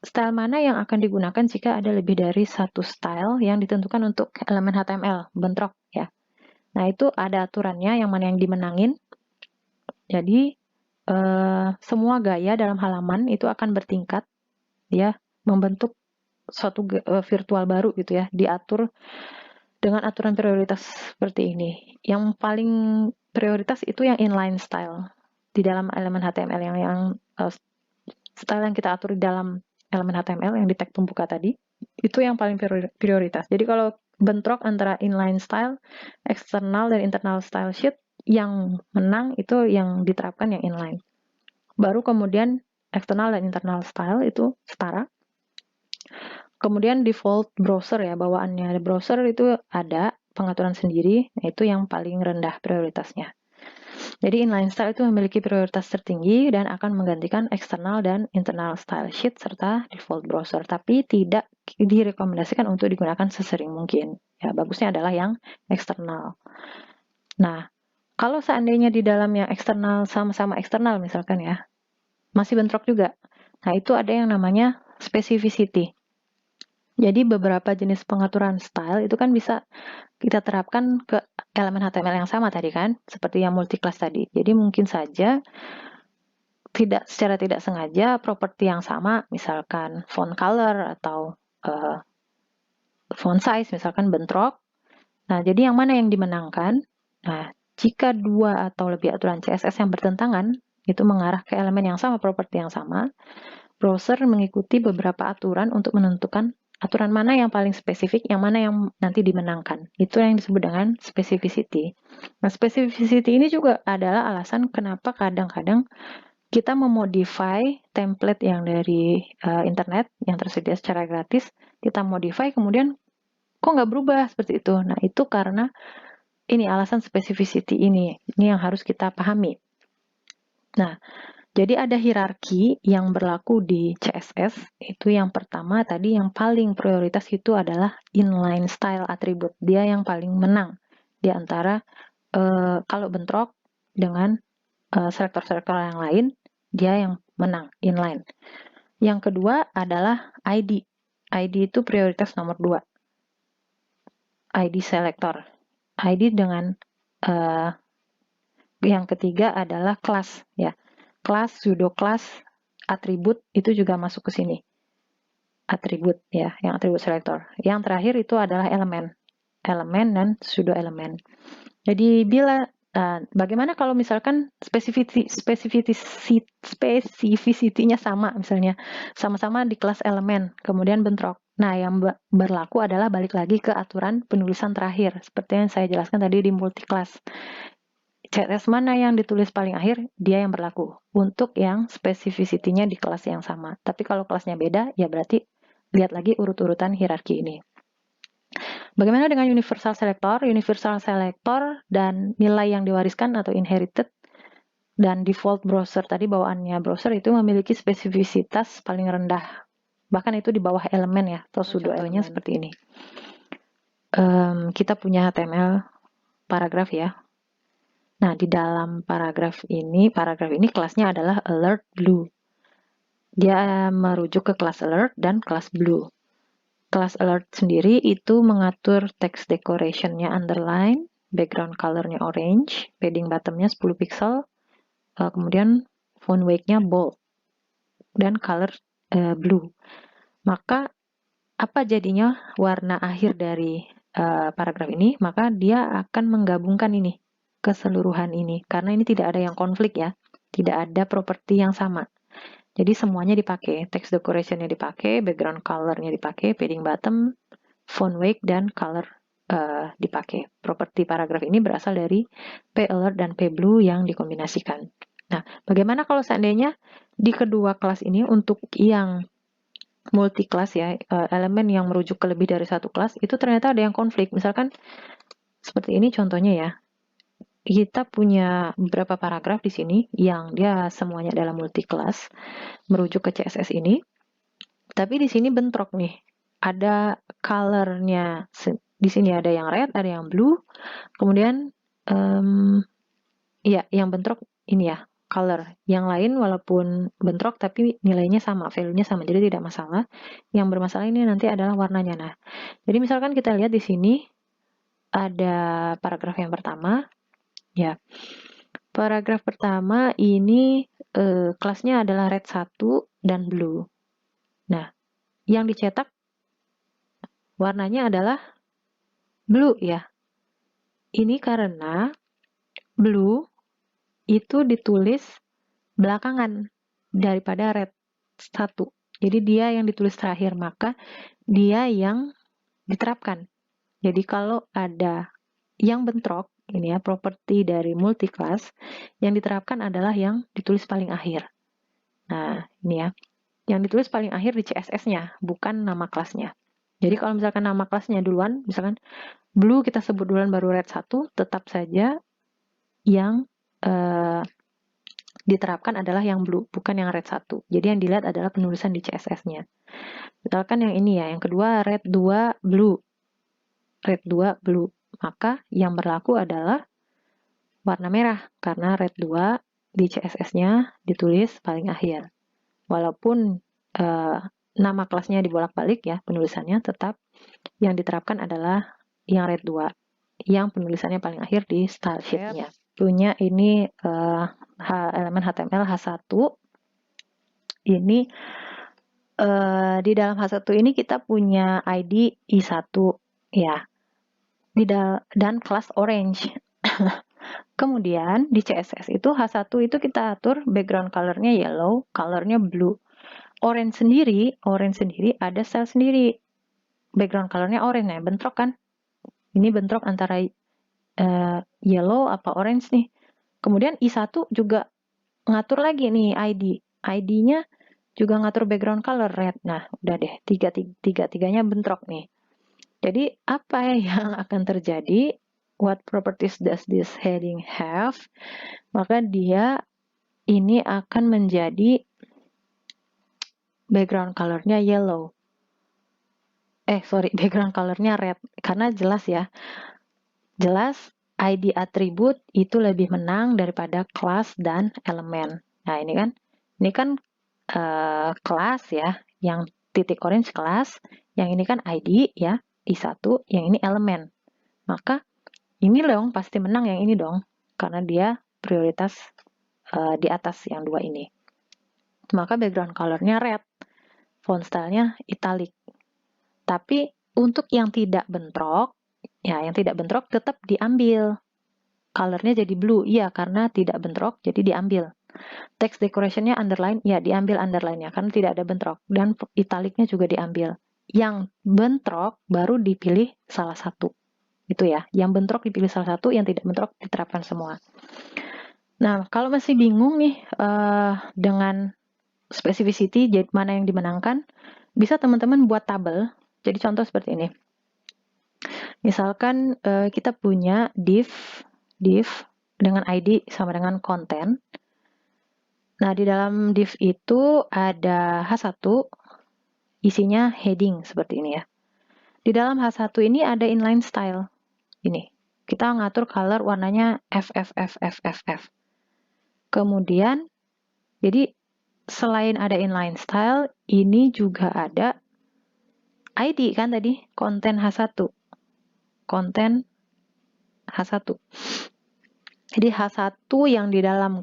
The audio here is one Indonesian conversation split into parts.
style mana yang akan digunakan jika ada lebih dari satu style yang ditentukan untuk elemen HTML, bentrok ya. Nah, itu ada aturannya yang mana yang dimenangin. Jadi, semua gaya dalam halaman itu akan bertingkat, ya, membentuk suatu virtual baru gitu ya, diatur dengan aturan prioritas seperti ini. Yang paling prioritas itu yang inline style di dalam elemen HTML yang style yang kita atur di dalam elemen HTML yang di tag pembuka tadi, itu yang paling prioritas. Jadi kalau bentrok antara inline style, external dan internal style sheet, yang menang itu yang diterapkan yang inline. Baru kemudian external dan internal style itu setara. Kemudian default browser ya, bawaannya browser itu ada pengaturan sendiri, itu yang paling rendah prioritasnya. Jadi inline style itu memiliki prioritas tertinggi dan akan menggantikan external dan internal style sheet serta default browser, tapi tidak direkomendasikan untuk digunakan sesering mungkin. Ya, bagusnya adalah yang eksternal. Nah, kalau seandainya di dalam yang eksternal sama-sama eksternal misalkan ya, masih bentrok juga. Nah, itu ada yang namanya specificity. Jadi beberapa jenis pengaturan style itu kan bisa kita terapkan ke elemen HTML yang sama tadi kan, seperti yang multi-class tadi. Jadi mungkin saja secara tidak sengaja properti yang sama, misalkan font color atau font size misalkan bentrok. Nah, jadi yang mana yang dimenangkan? Nah, jika dua atau lebih aturan CSS yang bertentangan itu mengarah ke elemen yang sama, properti yang sama, browser mengikuti beberapa aturan untuk menentukan aturan mana yang paling spesifik, yang mana yang nanti dimenangkan. Itu yang disebut dengan specificity. Nah, specificity ini juga adalah alasan kenapa kadang-kadang kita memodify template yang dari internet yang tersedia secara gratis, kita modify kemudian kok nggak berubah seperti itu. Nah, itu karena ini alasan specificity ini yang harus kita pahami. Nah, jadi ada hierarki yang berlaku di CSS, itu yang pertama tadi yang paling prioritas itu adalah inline style attribute. Dia yang paling menang di antara kalau bentrok dengan selektor-selektor yang lain, dia yang menang inline. Yang kedua adalah ID. ID itu prioritas nomor 2. ID selector. ID dengan yang ketiga adalah class ya. Class, pseudo class, atribut itu juga masuk ke sini. Atribut ya, yang atribut selector. Yang terakhir itu adalah elemen. Elemen dan pseudo elemen. Jadi bagaimana kalau misalkan spesifisitinya sama misalnya, sama-sama di kelas elemen, kemudian bentrok. Nah, yang berlaku adalah balik lagi ke aturan penulisan terakhir, seperti yang saya jelaskan tadi di multi-class. CSS mana yang ditulis paling akhir, dia yang berlaku. Untuk yang spesifisitinya di kelas yang sama. Tapi kalau kelasnya beda, ya berarti lihat lagi urut-urutan hierarki ini. Bagaimana dengan universal selector? Universal selector dan nilai yang diwariskan atau inherited dan default browser tadi bawaannya browser itu memiliki spesifisitas paling rendah. Bahkan itu di bawah elemen ya, atau pseudo elemennya seperti ini. Kita punya HTML paragraf ya. Nah, di dalam paragraf ini kelasnya adalah alert blue. Dia merujuk ke kelas alert dan kelas blue. Kelas alert sendiri itu mengatur text decoration-nya underline, background color-nya orange, padding bottom-nya 10 pixel, kemudian font weight-nya bold, dan color blue. Maka apa jadinya warna akhir dari paragraf ini? Maka dia akan menggabungkan ini keseluruhan ini, karena ini tidak ada yang konflik ya, tidak ada properti yang sama. Jadi semuanya dipakai, text decoration-nya dipakai, background color-nya dipakai, padding bottom, font weight, dan color dipakai. Properti paragraf ini berasal dari p-alert dan p-blue yang dikombinasikan. Nah, bagaimana kalau seandainya di kedua kelas ini untuk yang multi-class ya, elemen yang merujuk ke lebih dari satu kelas, itu ternyata ada yang konflik. Misalkan seperti ini contohnya ya. Kita punya beberapa paragraf di sini yang dia semuanya adalah multi-class, merujuk ke CSS ini. Tapi di sini bentrok nih. Ada color-nya. Di sini ada yang red, ada yang blue. Kemudian ya yang bentrok ini ya. color. Yang lain walaupun bentrok tapi nilainya sama, value-nya sama, jadi tidak masalah. Yang bermasalah ini nanti adalah warnanya. Nah, jadi misalkan kita lihat di sini ada paragraf yang pertama, ya. Paragraf pertama ini kelasnya adalah red 1 dan blue. Nah, yang dicetak warnanya adalah blue ya. Ini karena blue itu ditulis belakangan daripada red 1. Jadi dia yang ditulis terakhir, maka dia yang diterapkan. Jadi kalau ada yang bentrok, ini ya properti dari multiclass, yang diterapkan adalah yang ditulis paling akhir. Nah, ini ya. Yang ditulis paling akhir di CSS-nya, bukan nama kelasnya. Jadi kalau misalkan nama kelasnya duluan, misalkan blue kita sebut duluan baru red 1, tetap saja yang diterapkan adalah yang blue, bukan yang red 1. Jadi yang dilihat adalah penulisan di CSS-nya. Misalkan yang ini ya, yang kedua red 2 blue. Red 2 blue. Maka yang berlaku adalah warna merah, karena red 2 di CSS-nya ditulis paling akhir. Walaupun nama kelasnya dibolak-balik ya, penulisannya tetap yang diterapkan adalah yang red 2, yang penulisannya paling akhir di style sheet-nya. Punya ini elemen HTML H1. Ini di dalam H1 ini kita punya ID I1 ya. Dan kelas orange. Kemudian di CSS itu H1 itu kita atur background color-nya yellow, color-nya blue. Orange sendiri ada style sendiri. Background color-nya orange ya, bentrok kan? Ini bentrok antara yellow apa orange nih. Kemudian I1 juga ngatur lagi nih ID. ID-nya juga ngatur background color red. Nah, udah deh, tiga-tiganya bentrok nih. Jadi, apa yang akan terjadi? What properties does this heading have? Maka dia ini akan menjadi background color-nya yellow. Background color-nya red. Karena jelas ya. Jelas ID atribut itu lebih menang daripada kelas dan elemen. Nah, ini kan kelas ya, yang titik orange kelas, yang ini kan ID ya, I1, yang ini elemen. Maka ini dong pasti menang yang ini dong, karena dia prioritas di atas yang dua ini. Maka background color-nya red, font style-nya italic. Tapi untuk yang tidak bentrok, ya yang tidak bentrok tetap diambil. Color-nya jadi blue, iya karena tidak bentrok jadi diambil. Text decoration-nya underline, ya diambil underline-nya karena tidak ada bentrok. Dan italiknya juga diambil. Yang bentrok baru dipilih salah satu. Itu ya, yang bentrok dipilih salah satu, yang tidak bentrok diterapkan semua. Nah, kalau masih bingung nih dengan specificity mana yang dimenangkan, bisa teman-teman buat tabel. Jadi contoh seperti ini. Misalkan kita punya div dengan ID sama dengan konten. Nah, di dalam div itu ada H1, isinya heading seperti ini ya. Di dalam H1 ini ada inline style. Ini, kita ngatur color warnanya FFFFFF. Kemudian, jadi selain ada inline style, ini juga ada ID kan tadi, konten H1. Konten H1. Jadi H1 yang di dalam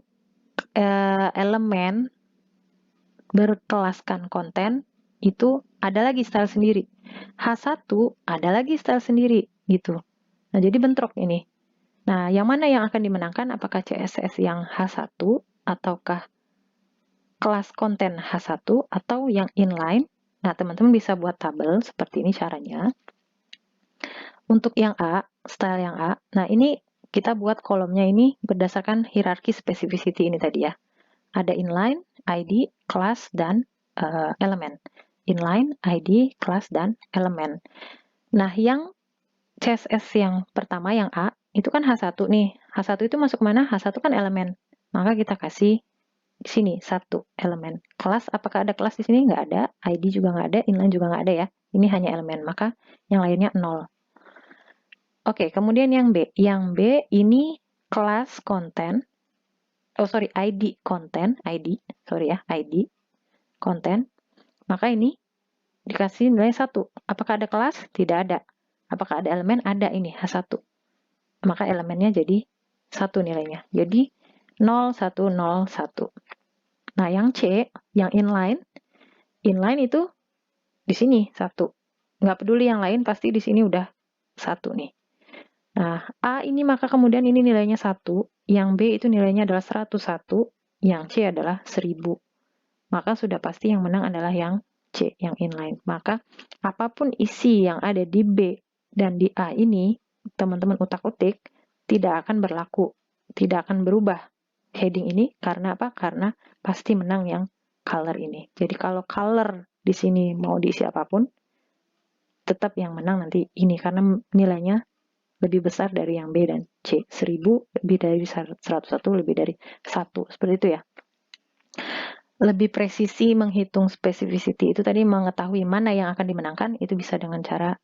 elemen berkelaskan konten itu ada lagi style sendiri. H1 ada lagi style sendiri gitu. Nah, jadi bentrok ini. Nah, yang mana yang akan dimenangkan? Apakah CSS yang H1 ataukah kelas konten H1 atau yang inline? Nah, teman-teman bisa buat tabel seperti ini caranya. Untuk yang A, style yang A, nah ini kita buat kolomnya ini berdasarkan hierarki specificity ini tadi ya. Ada inline, ID, class, dan elemen. Inline, ID, class, dan elemen. Nah, yang CSS yang pertama, yang A, itu kan H1 nih. H1 itu masuk mana? H1 kan elemen. Maka kita kasih di sini, satu elemen. Kelas, apakah ada kelas di sini? Nggak ada. ID juga nggak ada, inline juga nggak ada ya. Ini hanya elemen, maka yang lainnya 0. Oke, kemudian yang B. Yang B ini kelas konten ID konten, ID konten, maka ini dikasih nilai 1. Apakah ada kelas? Tidak ada. Apakah ada elemen? Ada, ini H1. Maka elemennya jadi 1 nilainya. Jadi 0, 1, 0, 1. Nah, yang C, yang inline itu di sini 1. Nggak peduli yang lain, pasti di sini udah 1 nih. Nah, A ini maka kemudian ini nilainya 1, yang B itu nilainya adalah 101, yang C adalah 1000. Maka sudah pasti yang menang adalah yang C, yang inline. Maka apapun isi yang ada di B dan di A ini, teman-teman utak-utik, tidak akan berlaku, tidak akan berubah heading ini. Karena apa? Karena pasti menang yang color ini. Jadi kalau color di sini mau diisi apapun, tetap yang menang nanti ini, karena nilainya lebih besar dari yang B dan C. 1000 lebih dari 101 lebih dari 1. Seperti itu ya. Lebih presisi menghitung specificity itu tadi, mengetahui mana yang akan dimenangkan, itu bisa dengan cara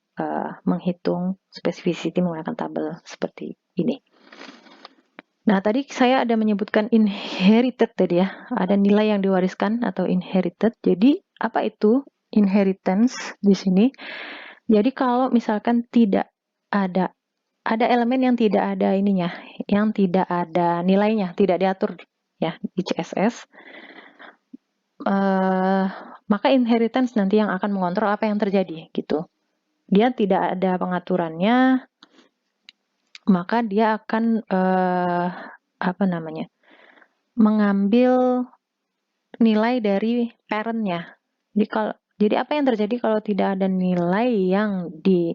menghitung specificity menggunakan tabel seperti ini. Nah, tadi saya ada menyebutkan inherited tadi ya. Ada nilai yang diwariskan atau inherited. Jadi, apa itu inheritance di sini? Jadi, kalau misalkan tidak ada elemen yang tidak ada ininya, yang tidak ada nilainya, tidak diatur ya di CSS, maka inheritance nanti yang akan mengontrol apa yang terjadi gitu. Dia tidak ada pengaturannya, maka dia akan mengambil nilai dari parent-nya. Jadi apa yang terjadi kalau tidak ada nilai yang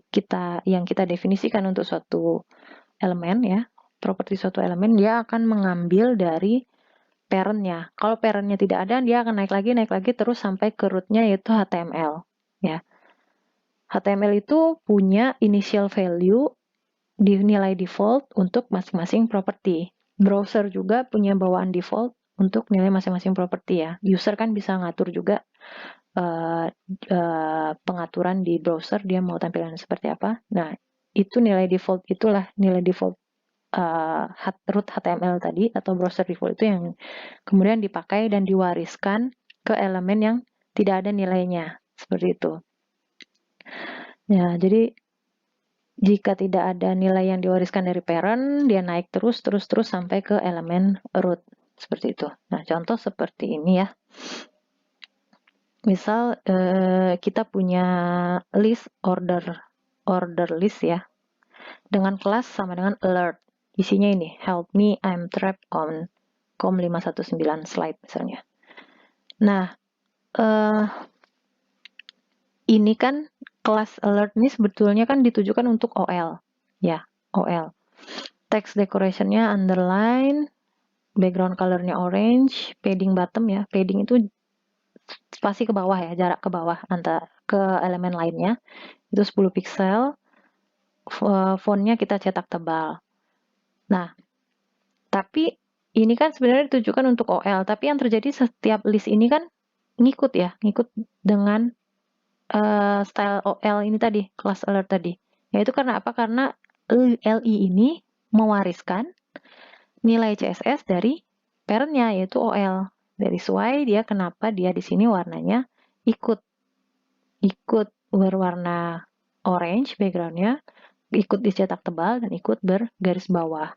kita definisikan untuk suatu elemen ya, properti suatu elemen, dia akan mengambil dari parent-nya. Kalau parent-nya tidak ada, dia akan naik lagi terus sampai ke root-nya, yaitu HTML ya. HTML itu punya initial value di nilai default untuk masing-masing properti. Browser juga punya bawaan default untuk nilai masing-masing properti ya. User kan bisa ngatur juga pengaturan di browser, dia mau tampilan seperti apa. Nah, itu nilai default, itulah nilai default root HTML tadi atau browser default itu yang kemudian dipakai dan diwariskan ke elemen yang tidak ada nilainya. Seperti itu. Ya, jadi jika tidak ada nilai yang diwariskan dari parent, dia naik terus sampai ke elemen root. Seperti itu. Nah, contoh seperti ini ya. Misal kita punya list order list ya, dengan kelas sama dengan alert. Isinya ini, help me, I'm trapped on com519 slide misalnya. Nah, ini kan kelas alert ini sebetulnya kan ditujukan untuk OL, ya, OL. Text decoration-nya underline, background color-nya orange, padding bottom ya, padding itu spasi ke bawah ya, jarak ke bawah antara ke elemen lainnya, itu 10 pixel, fontnya kita cetak tebal. Nah, tapi ini kan sebenarnya ditujukan untuk OL, tapi yang terjadi setiap list ini kan ngikut dengan style OL ini tadi, class alert tadi. Yaitu karena apa? Karena LI ini mewariskan nilai CSS dari parent-nya, yaitu OL. Dari why dia kenapa dia di sini warnanya ikut berwarna orange background-nya, ikut dicetak tebal dan ikut bergaris bawah.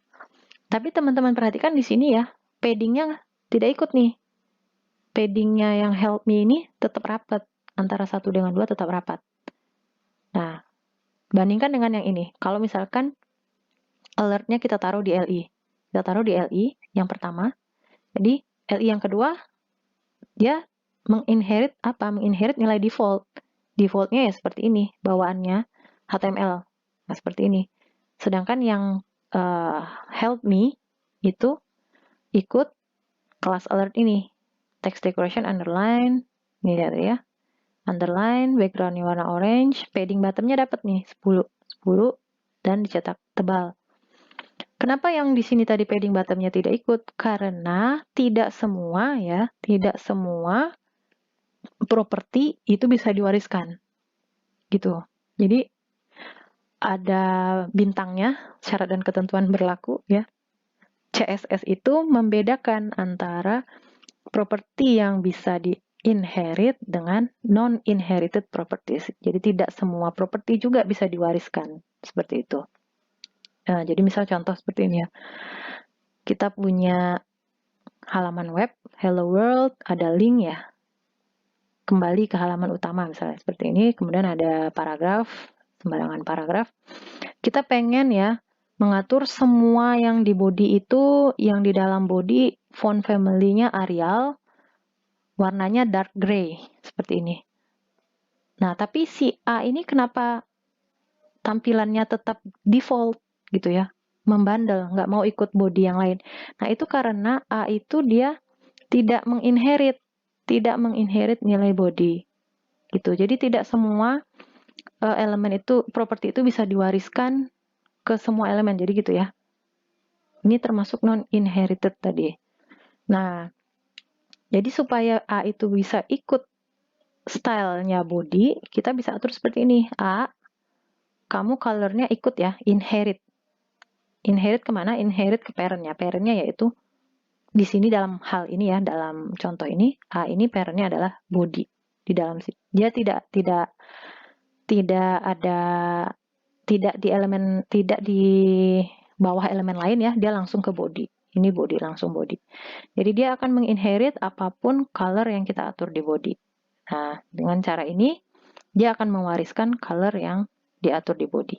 Tapi teman-teman perhatikan di sini ya, padding-nya tidak ikut nih. Padding-nya yang help me ini tetap rapat, antara 1 dengan 2 tetap rapat. Nah, bandingkan dengan yang ini. Kalau misalkan alert-nya kita taruh di LI. Kita taruh di LI yang pertama. Jadi LI yang kedua, dia menginherit apa? Menginherit nilai default. Default-nya ya seperti ini, bawaannya HTML. Nah, seperti ini. Sedangkan yang help me itu ikut class alert ini. Text decoration underline, ini lihat ya. Underline, background-nya warna orange, padding bottom-nya dapat nih 10 dan dicetak tebal. Kenapa yang di sini tadi padding bottom-nya tidak ikut? Karena tidak semua properti itu bisa diwariskan. Gitu. Jadi ada bintangnya, syarat dan ketentuan berlaku ya. C CSS itu membedakan antara properti yang bisa di-inherit dengan non-inherited properties. Jadi tidak semua properti juga bisa diwariskan, seperti itu. Nah, jadi misal contoh seperti ini ya. Kita punya halaman web, hello world, ada link ya. Kembali ke halaman utama misalnya seperti ini, kemudian ada paragraf, sembarangan paragraf. Kita pengen ya mengatur semua yang di body itu, yang di dalam body font family-nya Arial, warnanya dark gray seperti ini. Nah, tapi si A ini kenapa tampilannya tetap default gitu ya, membandel, nggak mau ikut body yang lain. Nah, itu karena A itu dia tidak menginherit nilai body gitu. Jadi tidak semua elemen itu, properti itu bisa diwariskan ke semua elemen. Jadi gitu ya. Ini termasuk non-inherited tadi. Nah, jadi supaya A itu bisa ikut stylenya body, kita bisa atur seperti ini. A, kamu colornya ikut ya, inherit. Inherit kemana? Inherit ke parentnya. Parentnya yaitu di sini dalam hal ini ya, dalam contoh ini, A ini parentnya adalah body. Di dalam dia tidak ada, tidak di bawah elemen lain ya, dia langsung ke body. Ini body, langsung body. Jadi dia akan menginherit apapun color yang kita atur di body. Nah, dengan cara ini dia akan mewariskan color yang diatur di body.